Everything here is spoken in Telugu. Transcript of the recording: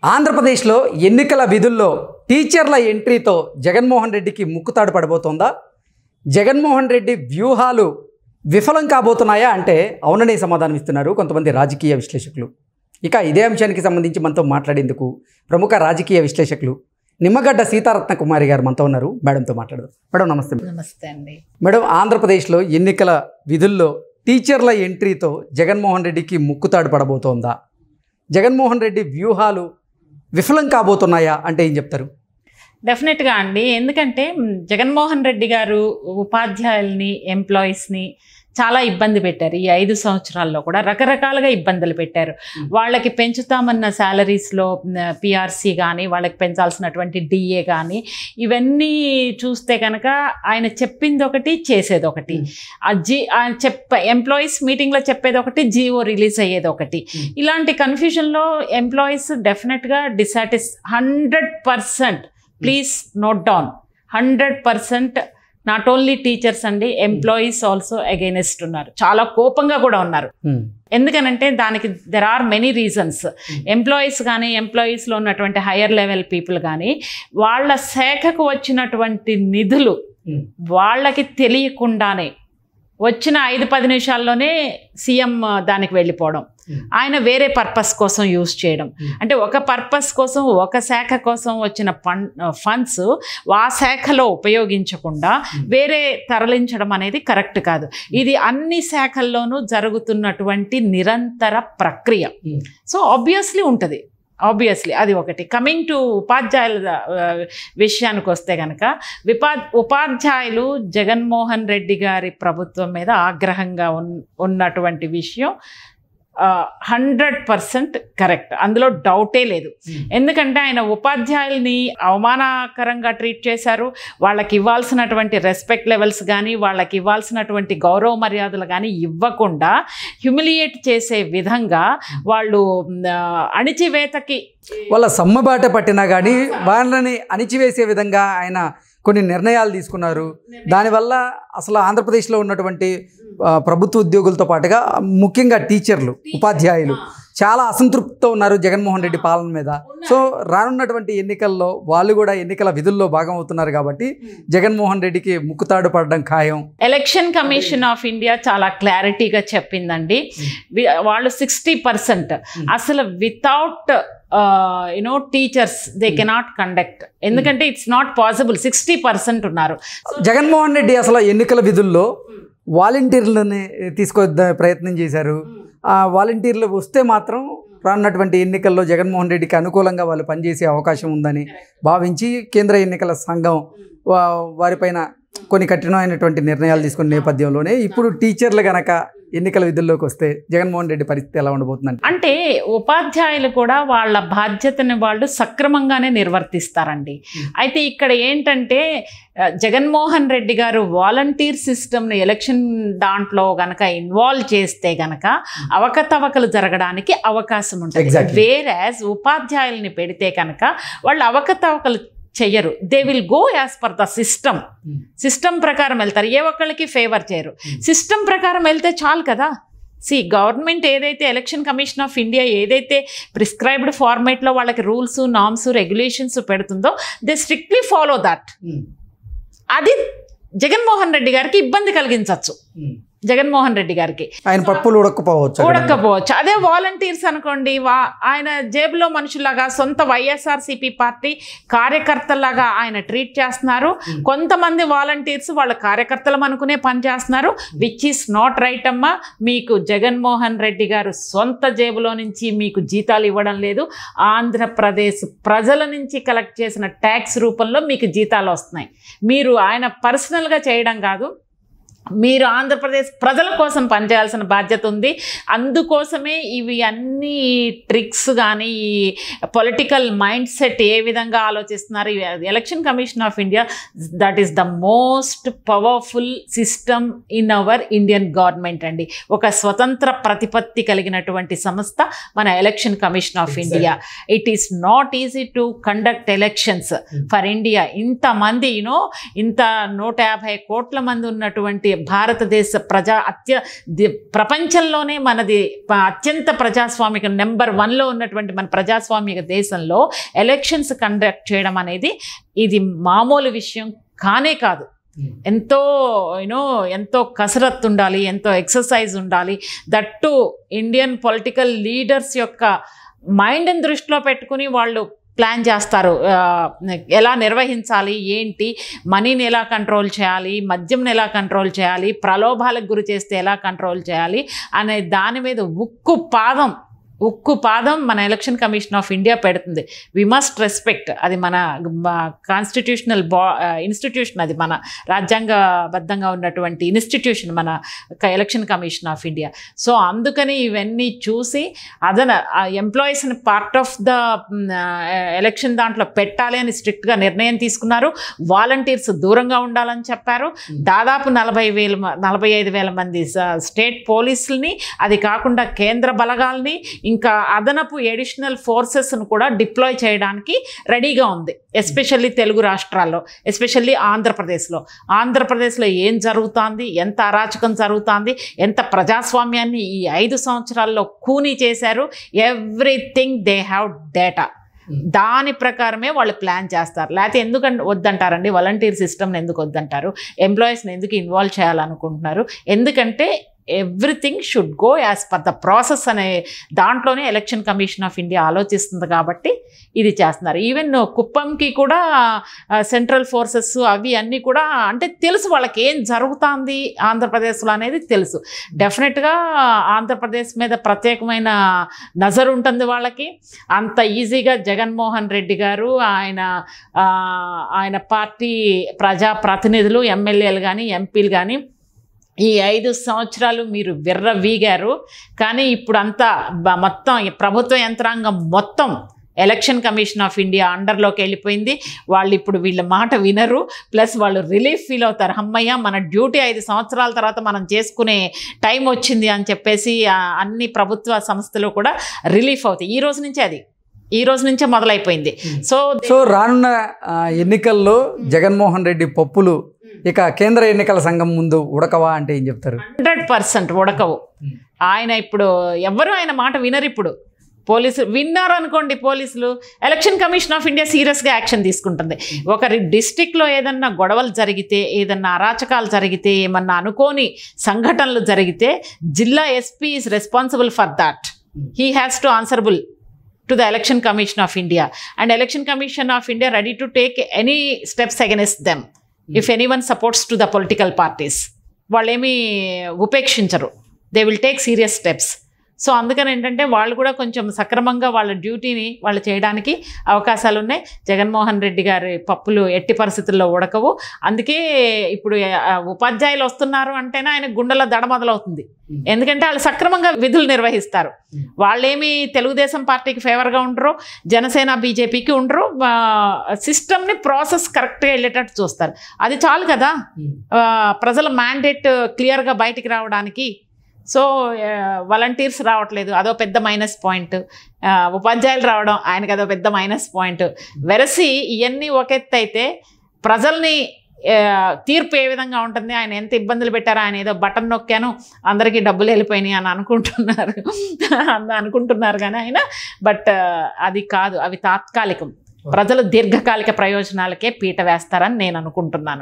ఆంధ్రప్రదేశ్లో ఎన్నికల విధుల్లో టీచర్ల ఎంట్రీతో జగన్మోహన్ రెడ్డికి ముక్కుతాడు పడబోతోందా? జగన్మోహన్ రెడ్డి వ్యూహాలు విఫలం కాబోతున్నాయా అంటే అవుననే సమాధానం ఇస్తున్నారు కొంతమంది రాజకీయ విశ్లేషకులు. ఇక ఇదే అంశానికి సంబంధించి మనతో మాట్లాడేందుకు ప్రముఖ రాజకీయ విశ్లేషకులు నిమ్మగడ్డ సీతారత్న కుమారి గారు మనతో ఉన్నారు. మేడంతో మాట్లాడదాం. మేడం నమస్తే. నమస్తే అండి. మేడం, ఆంధ్రప్రదేశ్లో ఎన్నికల విధుల్లో టీచర్ల ఎంట్రీతో జగన్మోహన్ రెడ్డికి ముక్కుతాడు పడబోతోందా? జగన్మోహన్ రెడ్డి వ్యూహాలు విఫలం కాబోతున్నాయా అంటే ఏం చెప్తారు? డెఫినెట్గా అండి. ఎందుకంటే జగన్మోహన్ రెడ్డి గారు ఉపాధ్యాయుల్ని, ఎంప్లాయీస్ని చాలా ఇబ్బంది పెట్టారు. ఈ 5 సంవత్సరాల్లో కూడా రకరకాలుగా ఇబ్బందులు పెట్టారు. వాళ్ళకి పెంచుతామన్న శాలరీస్లో పిఆర్సీ కానీ, వాళ్ళకి పెంచాల్సినటువంటి డిఏ కానీ, ఇవన్నీ చూస్తే కనుక ఆయన చెప్పింది ఒకటి, చేసేది ఒకటి. ఆయన ఎంప్లాయీస్ మీటింగ్లో చెప్పేది ఒకటి, జీవో రిలీజ్ అయ్యేది ఒకటి. ఇలాంటి కన్ఫ్యూజన్లో ఎంప్లాయీస్ డెఫినెట్గా 100%, please note down, 100% not only teachers అండి, ఎంప్లాయీస్ ఆల్సో అగైనెస్ట్ ఉన్నారు. చాలా కోపంగా కూడా ఉన్నారు. ఎందుకనంటే దానికి there are many reasons. Employees కానీ, ఎంప్లాయీస్లో ఉన్నటువంటి హయ్యర్ లెవెల్ పీపుల్ కానీ, వాళ్ళ శాఖకు వచ్చినటువంటి నిధులు వాళ్ళకి తెలియకుండానే వచ్చిన 5-10 నిమిషాల్లోనే సీఎం దానికి వెళ్ళిపోవడం, ఆయన వేరే పర్పస్ కోసం యూజ్ చేయడం. అంటే ఒక పర్పస్ కోసం, ఒక శాఖ కోసం వచ్చిన ఫండ్స్ ఆ శాఖలో ఉపయోగించకుండా వేరే తరలించడం అనేది కరెక్ట్ కాదు. ఇది అన్ని శాఖల్లోనూ జరుగుతున్నటువంటి నిరంతర ప్రక్రియ. సో ఆబ్వియస్లీ ఉంటుంది. అది ఒకటి. కమింగ్ టు ఉపాధ్యాయుల విషయానికి వస్తే కనుక, ఉపాధ్యాయులు జగన్మోహన్ రెడ్డి గారి ప్రభుత్వం మీద ఆగ్రహంగా ఉన్నటువంటి విషయం 100% కరెక్ట్. అందులో డౌటే లేదు. ఎందుకంటే ఆయన ఉపాధ్యాయుల్ని అవమానకరంగా ట్రీట్ చేశారు. వాళ్ళకి ఇవ్వాల్సినటువంటి రెస్పెక్ట్ లెవెల్స్ కానీ, వాళ్ళకి ఇవ్వాల్సినటువంటి గౌరవ మర్యాదలు కానీ ఇవ్వకుండా హ్యూమిలియేట్ చేసే విధంగా వాళ్ళు అణిచివేతకి వాళ్ళ సమ్మబాట పట్టినా కానీ వాళ్ళని అణిచివేసే విధంగా ఆయన కొన్ని నిర్ణయాలు తీసుకున్నారు. దానివల్ల అసలు ఆంధ్రప్రదేశ్లో ఉన్నటువంటి ప్రభుత్వ ఉద్యోగులతో పాటుగా ముఖ్యంగా టీచర్లు, ఉపాధ్యాయులు చాలా అసంతృప్తితో ఉన్నారు జగన్మోహన్ రెడ్డి పాలన మీద. సో రానున్నటువంటి ఎన్నికల్లో వాళ్ళు కూడా ఎన్నికల విధుల్లో భాగం అవుతున్నారు కాబట్టి జగన్మోహన్ రెడ్డికి ముక్కుతాడు పడడం ఖాయం. ఎలక్షన్ కమిషన్ ఆఫ్ ఇండియా చాలా క్లారిటీగా చెప్పిందండి. వాళ్ళు 60% అసలు without teachers they cannot conduct. ఎందుకంటే ఇట్స్ నాట్ పాసిబుల్. 60% ఉన్నారు. జగన్మోహన్ రెడ్డి అసలు ఎన్నికల విధుల్లో వాలంటీర్లని తీసుకొద్ద ప్రయత్నం చేశారు. ఆ వాలంటీర్లు వస్తే మాత్రం రానున్నటువంటి ఎన్నికల్లో జగన్మోహన్ రెడ్డికి అనుకూలంగా వాళ్ళు పనిచేసే అవకాశం ఉందని భావించి కేంద్ర ఎన్నికల సంఘం వారిపైన కొన్ని కఠినమైనటువంటి నిర్ణయాలు తీసుకున్న నేపథ్యంలోనే ఇప్పుడు టీచర్లు గనక ఎన్నికల విధుల్లోకి వస్తే జగన్మోహన్ రెడ్డి పరిస్థితి ఎలా ఉండబోతుందండి? అంటే ఉపాధ్యాయులు కూడా వాళ్ళ బాధ్యతని వాళ్ళు సక్రమంగానే నిర్వర్తిస్తారండి. అయితే ఇక్కడ ఏంటంటే జగన్మోహన్ రెడ్డి గారు వాలంటీర్ సిస్టమ్ని ఎలక్షన్ దాంట్లో గనక ఇన్వాల్వ్ చేస్తే గనక అవకతవకలు జరగడానికి అవకాశం ఉంటుంది. వేరాజ్ ఉపాధ్యాయుల్ని పెడితే కనుక వాళ్ళు అవకతవకలు చెయ్యరు. They will go as per the system ప్రకారం వెళ్తారు. ఏ ఒక్కళ్ళకి ఫేవర్ చేయరు. సిస్టమ్ ప్రకారం వెళ్తే చాలు కదా. గవర్నమెంట్ ఏదైతే ఎలక్షన్ కమిషన్ ఆఫ్ ఇండియా ఏదైతే ప్రిస్క్రైబ్డ్ ఫార్మేట్లో వాళ్ళకి రూల్స్, నార్మ్స్, రెగ్యులేషన్స్ పెడుతుందో దే స్ట్రిక్ట్లీ ఫాలో దట్. అది జగన్మోహన్ రెడ్డి గారికి ఇబ్బంది కలిగించవచ్చు. జగన్మోహన్ రెడ్డి గారికి ఆయన పప్పులు ఉడకపోవచ్చు. అదే వాలంటీర్స్ అనుకోండి, ఆయన జేబులో మనుషులాగా, సొంత వైఎస్ఆర్సీపీ పార్టీ కార్యకర్తలాగా ఆయన ట్రీట్ చేస్తున్నారు. కొంతమంది వాలంటీర్స్ వాళ్ళ కార్యకర్తలం అనుకునే పని చేస్తున్నారు, విచ్ ఈస్ నాట్ రైట్ అమ్మా. మీకు జగన్మోహన్ రెడ్డి గారు సొంత జేబులో నుంచి మీకు జీతాలు ఇవ్వడం లేదు. ఆంధ్రప్రదేశ్ ప్రజల నుంచి కలెక్ట్ చేసిన ట్యాక్స్ రూపంలో మీకు జీతాలు వస్తున్నాయి. మీరు ఆయన పర్సనల్గా చేయడం కాదు, మీరు ఆంధ్రప్రదేశ్ ప్రజల కోసం పనిచేయాల్సిన బాధ్యత ఉంది. అందుకోసమే ఇవి అన్ని ట్రిక్స్ కానీ, ఈ పొలిటికల్ మైండ్ సెట్ ఏ విధంగా ఆలోచిస్తున్నారు. Election commission of India that is the most powerful system in our Indian government అండి. ఒక స్వతంత్ర ప్రతిపత్తి కలిగినటువంటి సంస్థ మన election commission of India. It is not easy to conduct elections for India. ఇంతమంది ఇంత 150 కోట్ల మంది ఉన్నటువంటి భారతదేశ ప్రపంచంలోనే మనది అత్యంత ప్రజాస్వామిక నెంబర్ 1లో ఉన్నటువంటి మన ప్రజాస్వామిక దేశంలో ఎలక్షన్స్ కండక్ట్ చేయడం అనేది ఇది మామూలు విషయం కానే కాదు. ఎంతో కసరత్తు ఉండాలి, ఎంతో ఎక్సర్సైజ్ ఉండాలి. దట్టు ఇండియన్ పొలిటికల్ లీడర్స్ యొక్క మైండ్ని దృష్టిలో పెట్టుకుని వాళ్ళు ప్లాన్ చేస్తారు. ఎలా నిర్వహించాలి, ఏంటి, మనీని ఎలా కంట్రోల్ చేయాలి, మద్యంని ఎలా కంట్రోల్ చేయాలి, ప్రలోభాలకు గురి చేస్తే ఎలా కంట్రోల్ చేయాలి అనే దాని మీద ఉక్కు పాదం మన ఎలక్షన్ కమిషన్ ఆఫ్ ఇండియా పెడుతుంది. We must respect. అది మన కాన్స్టిట్యూషనల్ ఇన్స్టిట్యూషన్, అది మన రాజ్యాంగబద్ధంగా ఉన్నటువంటి ఇన్స్టిట్యూషన్ మన election commission of India. So అందుకని ఇవన్నీ చూసి ఎంప్లాయీస్ని పార్ట్ ఆఫ్ ద ఎలక్షన్ దాంట్లో పెట్టాలి అని స్ట్రిక్ట్గా నిర్ణయం తీసుకున్నారు. వాలంటీర్స్ దూరంగా ఉండాలని చెప్పారు. దాదాపు 45,000 మంది స్టేట్ పోలీసుల్ని, అది కాకుండా కేంద్ర బలగాల్ని, ఇంకా అదనపు ఎడిషనల్ ఫోర్సెస్ను కూడా డిప్లాయ్ చేయడానికి రెడీగా ఉంది. ఎస్పెషల్లీ తెలుగు రాష్ట్రాల్లో, ఎస్పెషల్లీ ఆంధ్రప్రదేశ్లో ఏం జరుగుతుంది, ఎంత అరాచకం జరుగుతుంది, ఎంత ప్రజాస్వామ్యాన్ని ఈ 5 సంవత్సరాల్లో కూనీ చేశారు. Everything they have data. దాని ప్రకారమే వాళ్ళు ప్లాన్ చేస్తారు. లేకపోతే ఎందుకంటే వద్దంటారండి, వాలంటీర్ సిస్టమ్ని ఎందుకు వద్దంటారు, ఎంప్లాయీస్ని ఎందుకు ఇన్వాల్వ్ చేయాలనుకుంటున్నారు? ఎందుకంటే everything should go as per the process అనే దాంట్లోనే ఎలక్షన్ కమిషన్ ఆఫ్ ఇండియా ఆలోచిస్తుంది కాబట్టి ఇది చేస్తున్నారు. ఈవెన్ కుప్పంకి కూడా సెంట్రల్ ఫోర్సెస్ అవి అన్నీ కూడా అంటే తెలుసు, వాళ్ళకి ఏం జరుగుతుంది ఆంధ్రప్రదేశ్లో అనేది తెలుసు. డెఫినెట్గా ఆంధ్రప్రదేశ్ మీద ప్రత్యేకమైన నజర్ ఉంటుంది వాళ్ళకి. అంత ఈజీగా జగన్మోహన్ రెడ్డి గారు, ఆయన పార్టీ ప్రజాప్రతినిధులు, ఎమ్మెల్యేలు కానీ ఎంపీలు కానీ ఈ 5 సంవత్సరాలు మీరు విర్రవీగారు. కానీ ఇప్పుడు అంతా మొత్తం ప్రభుత్వ యంత్రాంగం మొత్తం ఎలక్షన్ కమిషన్ ఆఫ్ ఇండియా అండర్లోకి వెళ్ళిపోయింది. వాళ్ళు ఇప్పుడు వీళ్ళ మాట వినరు. ప్లస్ వాళ్ళు రిలీఫ్ ఫీల్ అవుతారు. అమ్మయ్య, మన డ్యూటీ 5 సంవత్సరాల తర్వాత మనం చేసుకునే టైం వచ్చింది అని చెప్పేసి అన్ని ప్రభుత్వ సంస్థలు కూడా రిలీఫ్ అవుతాయి. ఈ రోజు నుంచే మొదలైపోయింది. సో రానున్న ఎన్నికల్లో జగన్మోహన్ రెడ్డి పప్పులు ఇక కేంద్ర ఎన్నికల సంఘం ముందు ఉడకవా అంటే ఏం చెప్తారు? 100% ఉడకవు. ఆయన ఇప్పుడు ఎవరు ఆయన మాట వినరు. ఇప్పుడు పోలీసులు విన్నారు అనుకోండి, పోలీసులు, ఎలక్షన్ కమిషన్ ఆఫ్ ఇండియా సీరియస్గా యాక్షన్ తీసుకుంటుంది. ఒకరి డిస్ట్రిక్ట్లో ఏదన్నా గొడవలు జరిగితే, ఏదన్నా అరాచకాలు జరిగితే, ఏమన్నా అనుకోని సంఘటనలు జరిగితే జిల్లా SP is responsible for that. He has to answerable to the Election Commission of India, and Election Commission of India ready to take any steps against them if anyone supports to the political parties. వాళ్ళేమీ ఉపేక్షించరు. they will take serious steps. So అందుకని ఏంటంటే వాళ్ళు కూడా కొంచెం సక్రమంగా వాళ్ళ డ్యూటీని వాళ్ళు చేయడానికి అవకాశాలు ఉన్నాయి. జగన్మోహన్ రెడ్డి గారి పప్పులు ఎట్టి పరిస్థితుల్లో ఉడకవు. అందుకే ఇప్పుడు ఉపాధ్యాయులు వస్తున్నారు అంటేనే ఆయన గుండెల దడ మొదలవుతుంది. ఎందుకంటే వాళ్ళు సక్రమంగా విధులు నిర్వహిస్తారు. వాళ్ళేమి తెలుగుదేశం పార్టీకి ఫేవర్గా ఉండరు, జనసేన బీజేపీకి ఉండరు. సిస్టమ్ని ప్రాసెస్ కరెక్ట్గా వెళ్ళేటట్టు చూస్తారు. అది చాలు కదా ప్రజల మ్యాండేట్ క్లియర్గా బయటికి రావడానికి. సో వాలంటీర్స్ రావట్లేదు, అదో పెద్ద మైనస్ పాయింట్. ఉపాధ్యాయులు రావడం ఆయనకి అదో పెద్ద మైనస్ పాయింట్. వెరసి ఇవన్నీ ఒక ఎత్తు అయితే ప్రజల్ని తీర్పు ఏ విధంగా ఉంటుంది, ఆయన ఎంత ఇబ్బందులు పెట్టారో, ఆయన ఏదో బటన్ నొక్కాను అందరికీ డబ్బులు వెళ్ళిపోయినాయి అని అనుకుంటున్నారు కానీ ఆయన అది కాదు. అవి తాత్కాలికం. ప్రజలు దీర్ఘకాలిక ప్రయోజనాలకే పీట వేస్తారని నేను అనుకుంటున్నాను.